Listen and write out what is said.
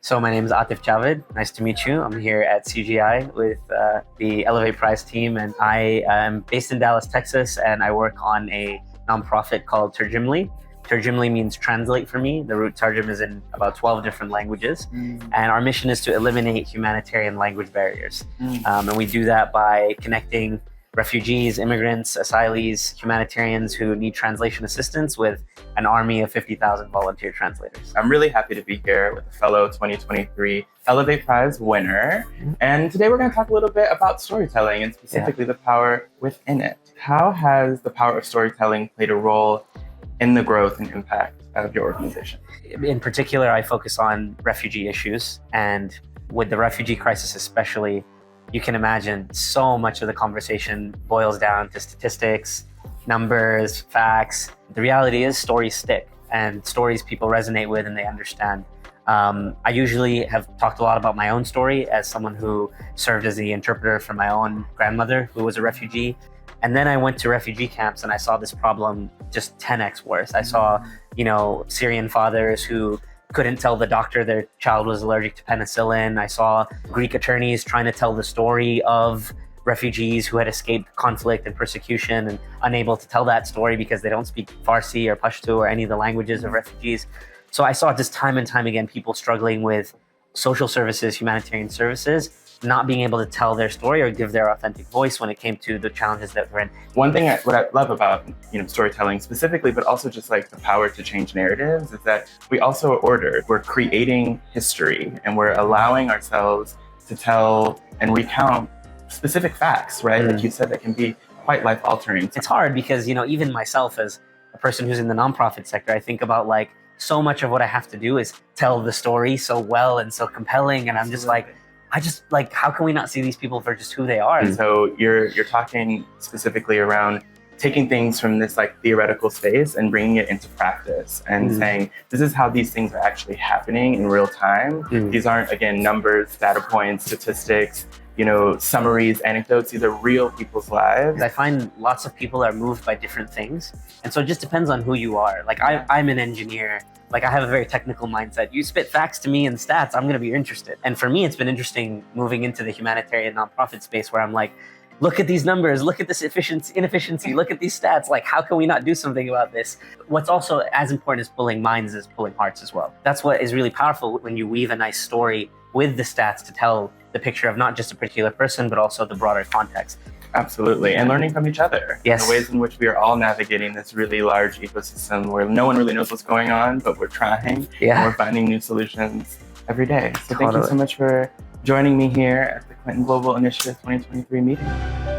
So my name is Atif Javed. Nice to meet you. I'm here at CGI with the Elevate Prize team, and I am based in Dallas, Texas, and I work on a nonprofit called Terjimli. Terjimli means translate for me. The root tarjum is in about 12 different languages, and our mission is to eliminate humanitarian language barriers. And we do that by connecting refugees, immigrants, asylees, humanitarians who need translation assistance with an army of 50,000 volunteer translators. I'm really happy to be here with a fellow 2023 Elevate Prize winner. And today we're going to talk a little bit about storytelling and specifically the power within it. How has the power of storytelling played a role in the growth and impact of your organization? In particular, I focus on refugee issues, and with the refugee crisis especially, you can imagine so much of the conversation boils down to statistics, numbers, facts. The reality is stories stick, and stories people resonate with and they understand. I usually have talked a lot about my own story as someone who served as the interpreter for my own grandmother who was a refugee. And then I went to refugee camps and I saw this problem just 10x worse. I saw, Syrian fathers who couldn't tell the doctor their child was allergic to penicillin. I saw Greek attorneys trying to tell the story of refugees who had escaped conflict and persecution and unable to tell that story because they don't speak Farsi or Pashto or any of the languages of refugees. So I saw just time and time again people struggling with social services, humanitarian services, not being able to tell their story or give their authentic voice when it came to the challenges that we're in. One thing what I love about storytelling specifically, but also just like the power to change narratives, is that we also are ordered. We're creating history and we're allowing ourselves to tell and recount specific facts, right? Like you said, that can be quite life altering. It's hard because, even myself as a person who's in the nonprofit sector, I think about so much of what I have to do is tell the story so well and so compelling. And I'm just how can we not see these people for just who they are? And so you're talking specifically around taking things from this theoretical space and bringing it into practice and saying, this is how these things are actually happening in real time. These aren't, again, numbers, data points, statistics, summaries, anecdotes. These are real people's lives. I find lots of people are moved by different things. And so it just depends on who you are. I'm an engineer. I have a very technical mindset. You spit facts to me and stats, I'm going to be interested. And for me, it's been interesting moving into the humanitarian nonprofit space where I'm look at these numbers, look at this inefficiency, look at these stats. How can we not do something about this? What's also as important as pulling minds is pulling hearts as well. That's what is really powerful when you weave a nice story with the stats to tell the picture of not just a particular person, but also the broader context. Absolutely. And learning from each other. Yes. The ways in which we are all navigating this really large ecosystem where no one really knows what's going on, but we're trying. Yeah. And we're finding new solutions every day. So thank you so much for joining me here at the Clinton Global Initiative 2023 meeting.